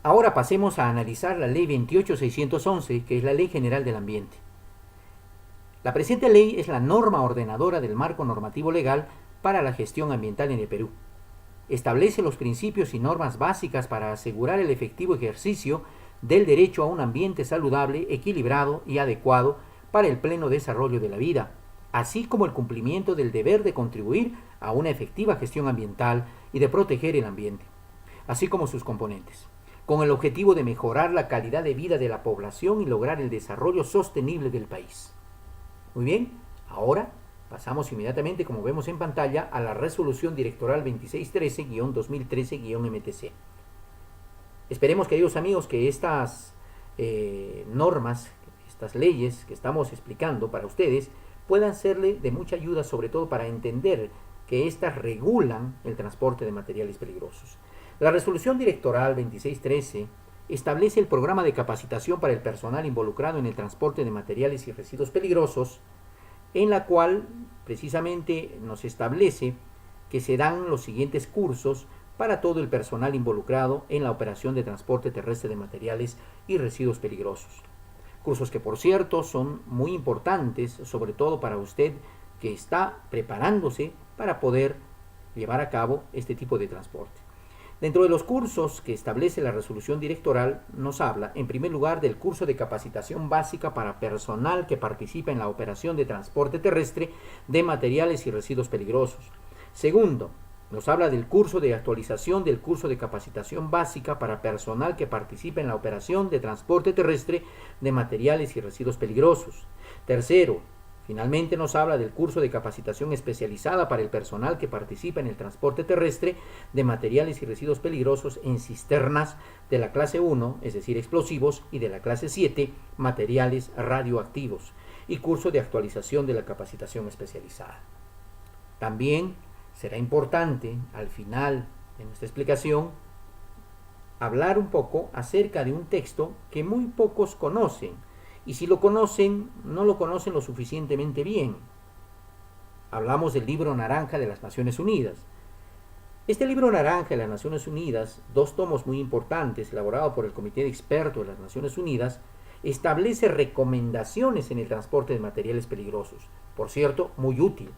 Ahora pasemos a analizar la Ley 28.611, que es la Ley General del Ambiente. La presente ley es la norma ordenadora del marco normativo legal para la gestión ambiental en el Perú. Establece los principios y normas básicas para asegurar el efectivo ejercicio del derecho a un ambiente saludable, equilibrado y adecuado para el pleno desarrollo de la vida, así como el cumplimiento del deber de contribuir a una efectiva gestión ambiental y de proteger el ambiente, así como sus componentes, con el objetivo de mejorar la calidad de vida de la población y lograr el desarrollo sostenible del país. Muy bien, ahora pasamos inmediatamente, como vemos en pantalla, a la resolución directoral 2613-2013-MTC. Esperemos, queridos amigos, que estas normas, estas leyes que estamos explicando para ustedes, puedan serle de mucha ayuda, sobre todo para entender que éstas regulan el transporte de materiales peligrosos. La resolución directoral 2613 establece el programa de capacitación para el personal involucrado en el transporte de materiales y residuos peligrosos, en la cual precisamente nos establece que se dan los siguientes cursos para todo el personal involucrado en la operación de transporte terrestre de materiales y residuos peligrosos. Cursos que, por cierto, son muy importantes, sobre todo para usted que está preparándose para poder llevar a cabo este tipo de transporte. Dentro de los cursos que establece la resolución directoral, nos habla, en primer lugar, del curso de capacitación básica para personal que participa en la operación de transporte terrestre de materiales y residuos peligrosos. Segundo, nos habla del curso de actualización del curso de capacitación básica para personal que participa en la operación de transporte terrestre de materiales y residuos peligrosos. Tercero, finalmente nos habla del curso de capacitación especializada para el personal que participa en el transporte terrestre de materiales y residuos peligrosos en cisternas de la clase 1, es decir, explosivos, y de la clase 7, materiales radioactivos, y curso de actualización de la capacitación especializada. También será importante, al final de nuestra explicación, hablar un poco acerca de un texto que muy pocos conocen, y si lo conocen, no lo conocen lo suficientemente bien. Hablamos del Libro Naranja de las Naciones Unidas. Este Libro Naranja de las Naciones Unidas, 2 tomos muy importantes, elaborado por el Comité de Expertos de las Naciones Unidas, establece recomendaciones en el transporte de materiales peligrosos. Por cierto, muy útil.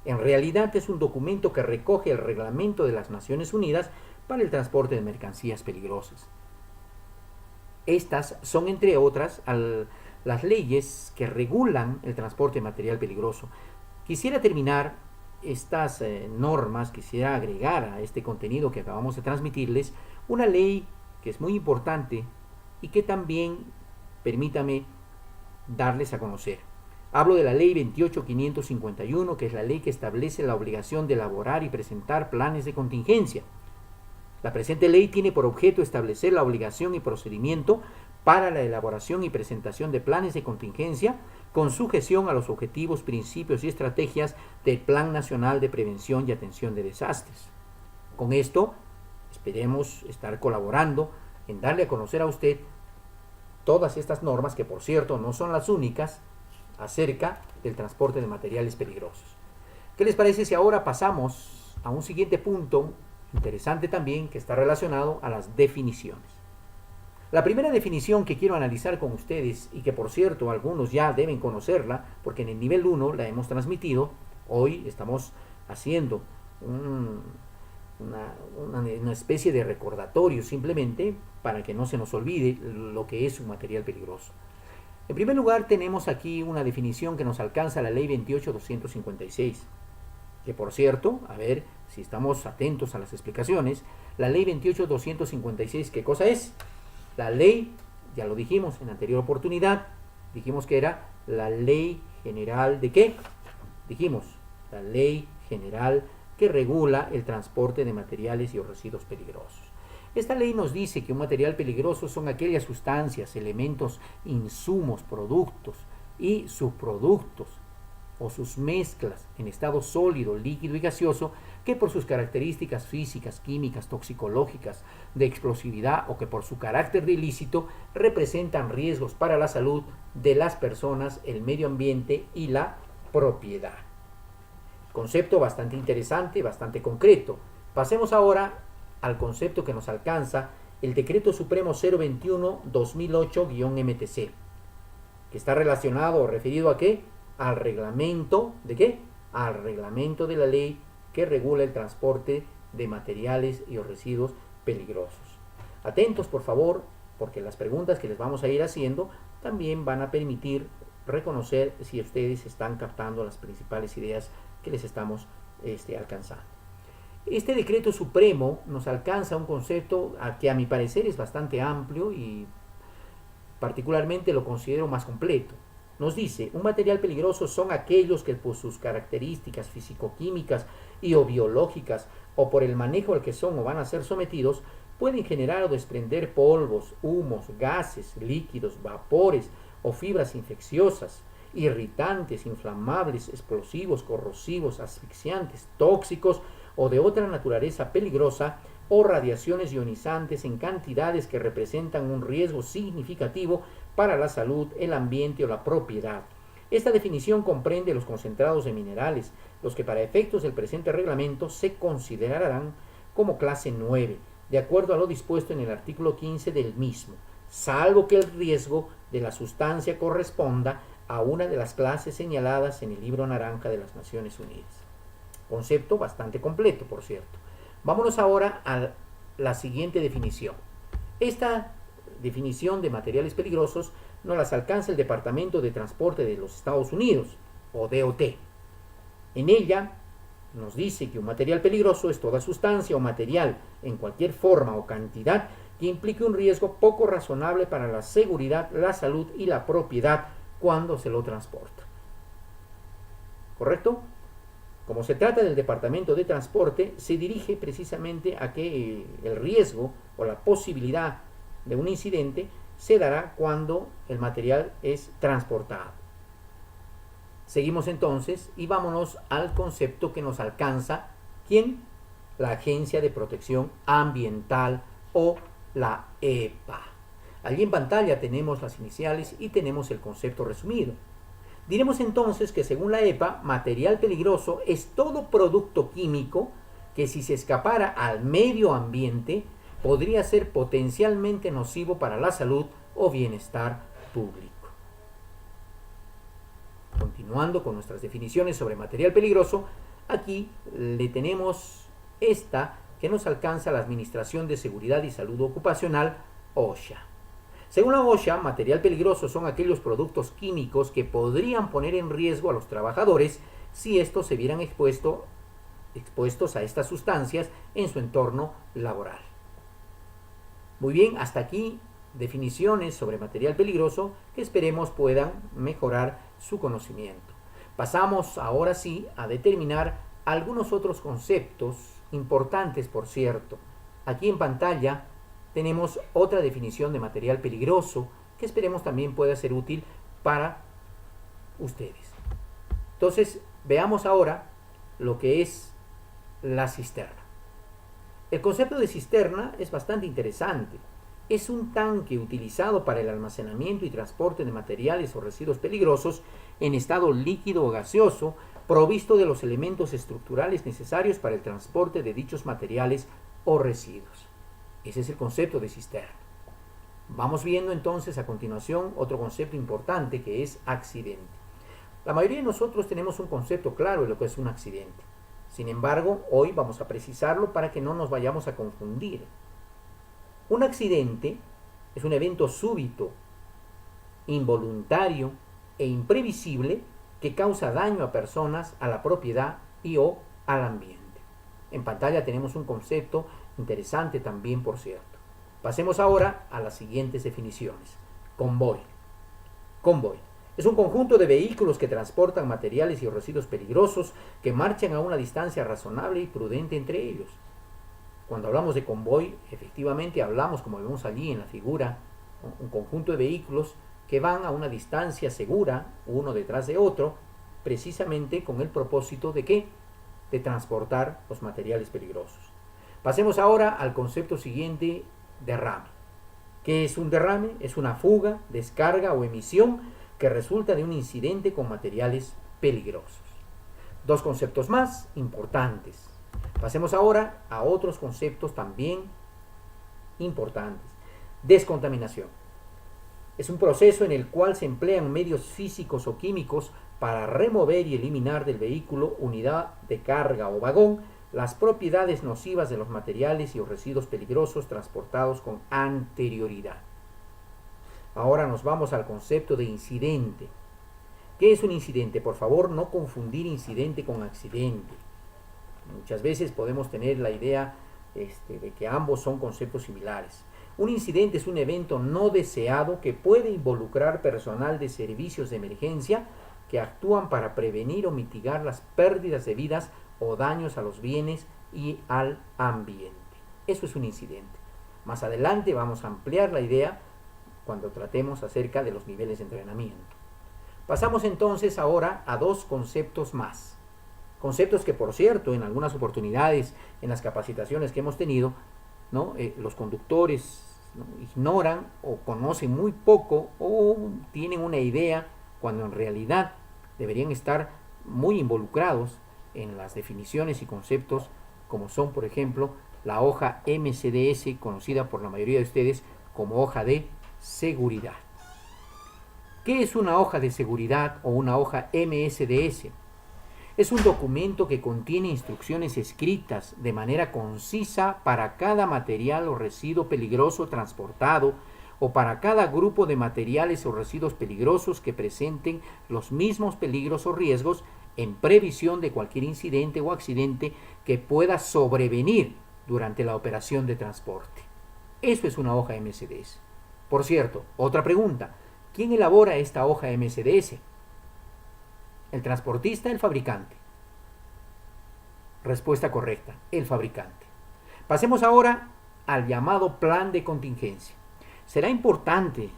En realidad es un documento que recoge el reglamento de las Naciones Unidas para el transporte de mercancías peligrosas. Estas son, entre otras, las leyes que regulan el transporte de material peligroso. Quisiera terminar estas normas, quisiera agregar a este contenido que acabamos de transmitirles una ley que es muy importante y que también, permítame darles a conocer. Hablo de la Ley 28.551, que es la ley que establece la obligación de elaborar y presentar planes de contingencia. La presente ley tiene por objeto establecer la obligación y procedimiento para la elaboración y presentación de planes de contingencia con sujeción a los objetivos, principios y estrategias del Plan Nacional de Prevención y Atención de Desastres. Con esto, esperemos estar colaborando en darle a conocer a usted todas estas normas, que por cierto no son las únicas, acerca del transporte de materiales peligrosos. ¿Qué les parece si ahora pasamos a un siguiente punto interesante también, que está relacionado a las definiciones? La primera definición que quiero analizar con ustedes, y que por cierto algunos ya deben conocerla, porque en el nivel 1 la hemos transmitido, hoy estamos haciendo una especie de recordatorio simplemente para que no se nos olvide lo que es un material peligroso. En primer lugar, tenemos aquí una definición que nos alcanza la Ley 28.256, que por cierto, a ver si estamos atentos a las explicaciones, la Ley 28.256, ¿qué cosa es? La ley, ya lo dijimos en anterior oportunidad, dijimos que era la Ley General de ¿qué? Dijimos, la Ley General que regula el transporte de materiales y residuos peligrosos. Esta ley nos dice que un material peligroso son aquellas sustancias, elementos, insumos, productos y subproductos o sus mezclas en estado sólido, líquido y gaseoso que por sus características físicas, químicas, toxicológicas, de explosividad o que por su carácter de ilícito representan riesgos para la salud de las personas, el medio ambiente y la propiedad. Concepto bastante interesante, bastante concreto. Pasemos ahora al concepto que nos alcanza el Decreto Supremo 021-2008-MTC, que está relacionado o referido a qué? Al reglamento, ¿de qué? Al reglamento de la ley que regula el transporte de materiales y residuos peligrosos. Atentos, por favor, porque las preguntas que les vamos a ir haciendo también van a permitir reconocer si ustedes están captando las principales ideas que les estamos alcanzando. Este decreto supremo nos alcanza un concepto que a mi parecer es bastante amplio y particularmente lo considero más completo. Nos dice, un material peligroso son aquellos que por sus características físico-químicas y o biológicas o por el manejo al que son o van a ser sometidos, pueden generar o desprender polvos, humos, gases, líquidos, vapores o fibras infecciosas, irritantes, inflamables, explosivos, corrosivos, asfixiantes, tóxicos o de otra naturaleza peligrosa, o radiaciones ionizantes en cantidades que representan un riesgo significativo para la salud, el ambiente o la propiedad. Esta definición comprende los concentrados de minerales, los que para efectos del presente reglamento se considerarán como clase 9, de acuerdo a lo dispuesto en el artículo 15 del mismo, salvo que el riesgo de la sustancia corresponda a una de las clases señaladas en el Libro Naranja de las Naciones Unidas. Concepto bastante completo, por cierto. Vámonos ahora a la siguiente definición. Esta definición de materiales peligrosos nos las alcanza el Departamento de Transporte de los Estados Unidos, o DOT. En ella nos dice que un material peligroso es toda sustancia o material en cualquier forma o cantidad que implique un riesgo poco razonable para la seguridad, la salud y la propiedad cuando se lo transporta. ¿Correcto? Como se trata del Departamento de Transporte, se dirige precisamente a que el riesgo o la posibilidad de un incidente se dará cuando el material es transportado. Seguimos entonces y vámonos al concepto que nos alcanza, ¿quién? La Agencia de Protección Ambiental o la EPA. Allí en pantalla tenemos las iniciales y tenemos el concepto resumido. Diremos entonces que según la EPA, material peligroso es todo producto químico que si se escapara al medio ambiente podría ser potencialmente nocivo para la salud o bienestar público. Continuando con nuestras definiciones sobre material peligroso, aquí le tenemos esta que nos alcanza la Administración de Seguridad y Salud Ocupacional, OSHA. Según la OSHA, material peligroso son aquellos productos químicos que podrían poner en riesgo a los trabajadores si estos se vieran expuestos a estas sustancias en su entorno laboral. Muy bien, hasta aquí definiciones sobre material peligroso que esperemos puedan mejorar su conocimiento. Pasamos ahora sí a determinar algunos otros conceptos importantes, por cierto. Aquí en pantalla tenemos otra definición de material peligroso que esperemos también pueda ser útil para ustedes. Entonces, veamos ahora lo que es la cisterna. El concepto de cisterna es bastante interesante. Es un tanque utilizado para el almacenamiento y transporte de materiales o residuos peligrosos en estado líquido o gaseoso, provisto de los elementos estructurales necesarios para el transporte de dichos materiales o residuos. Ese es el concepto de cisterna. Vamos viendo entonces a continuación otro concepto importante que es accidente. La mayoría de nosotros tenemos un concepto claro de lo que es un accidente. Sin embargo, hoy vamos a precisarlo para que no nos vayamos a confundir. Un accidente es un evento súbito, involuntario e imprevisible que causa daño a personas, a la propiedad y o al ambiente. En pantalla tenemos un concepto interesante también, por cierto. Pasemos ahora a las siguientes definiciones. Convoy. Convoy es un conjunto de vehículos que transportan materiales y residuos peligrosos que marchan a una distancia razonable y prudente entre ellos. Cuando hablamos de convoy, efectivamente hablamos, como vemos allí en la figura, un conjunto de vehículos que van a una distancia segura, uno detrás de otro, precisamente con el propósito de ¿qué? De transportar los materiales peligrosos. Pasemos ahora al concepto siguiente, derrame. ¿Qué es un derrame? Es una fuga, descarga o emisión que resulta de un incidente con materiales peligrosos. Dos conceptos más importantes. Pasemos ahora a otros conceptos también importantes. Descontaminación. Es un proceso en el cual se emplean medios físicos o químicos para remover y eliminar del vehículo, unidad de carga o vagón las propiedades nocivas de los materiales y o residuos peligrosos transportados con anterioridad. Ahora nos vamos al concepto de incidente. ¿Qué es un incidente? Por favor, no confundir incidente con accidente. Muchas veces podemos tener la idea de que ambos son conceptos similares. Un incidente es un evento no deseado que puede involucrar personal de servicios de emergencia que actúan para prevenir o mitigar las pérdidas de vidas o daños a los bienes y al ambiente. Eso es un incidente. Más adelante vamos a ampliar la idea cuando tratemos acerca de los niveles de entrenamiento. Pasamos entonces ahora a dos conceptos más. Conceptos que, por cierto, en algunas oportunidades, en las capacitaciones que hemos tenido, los conductores ignoran o conocen muy poco o tienen una idea cuando en realidad deberían estar muy involucrados en las definiciones y conceptos como son, por ejemplo, la hoja MCDS, conocida por la mayoría de ustedes como hoja de seguridad. ¿Qué es una hoja de seguridad o una hoja MSDS? Es un documento que contiene instrucciones escritas de manera concisa para cada material o residuo peligroso transportado o para cada grupo de materiales o residuos peligrosos que presenten los mismos peligros o riesgos en previsión de cualquier incidente o accidente que pueda sobrevenir durante la operación de transporte. Eso es una hoja MSDS. Por cierto, otra pregunta. ¿Quién elabora esta hoja MSDS? ¿El transportista, el fabricante? Respuesta correcta, el fabricante. Pasemos ahora al llamado plan de contingencia. Será importante,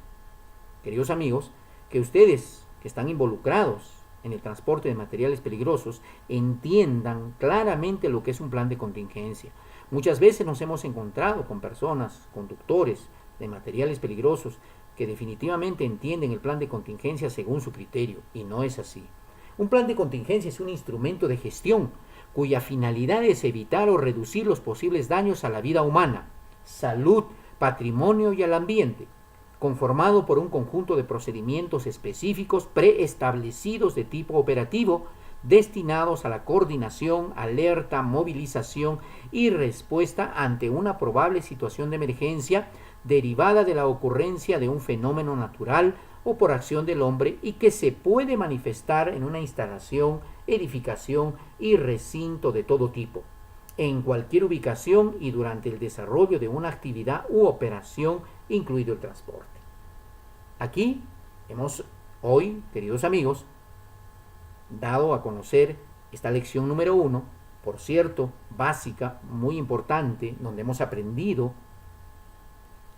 queridos amigos, que ustedes que están involucrados en el transporte de materiales peligrosos entiendan claramente lo que es un plan de contingencia. Muchas veces nos hemos encontrado con personas, conductores de materiales peligrosos, que definitivamente entienden el plan de contingencia según su criterio, y no es así. Un plan de contingencia es un instrumento de gestión cuya finalidad es evitar o reducir los posibles daños a la vida humana, salud, patrimonio y al ambiente, conformado por un conjunto de procedimientos específicos preestablecidos de tipo operativo destinados a la coordinación, alerta, movilización y respuesta ante una probable situación de emergencia derivada de la ocurrencia de un fenómeno natural o por acción del hombre y que se puede manifestar en una instalación, edificación y recinto de todo tipo, en cualquier ubicación y durante el desarrollo de una actividad u operación, incluido el transporte. Aquí hemos hoy, queridos amigos, dado a conocer esta lección número 1, por cierto, básica, muy importante, donde hemos aprendido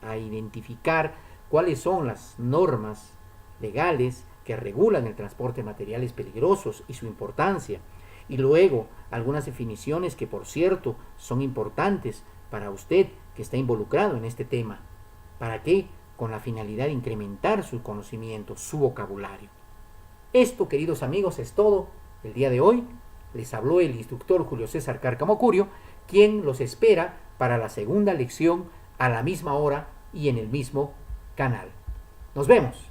a identificar cuáles son las normas legales que regulan el transporte de materiales peligrosos y su importancia, y luego algunas definiciones que, por cierto, son importantes para usted que está involucrado en este tema. ¿Para qué? Con la finalidad de incrementar su conocimiento, su vocabulario. Esto, queridos amigos, es todo el día de hoy. Les habló el instructor Julio César Cárcamo Curio, quien los espera para la segunda lección a la misma hora y en el mismo canal. Nos vemos.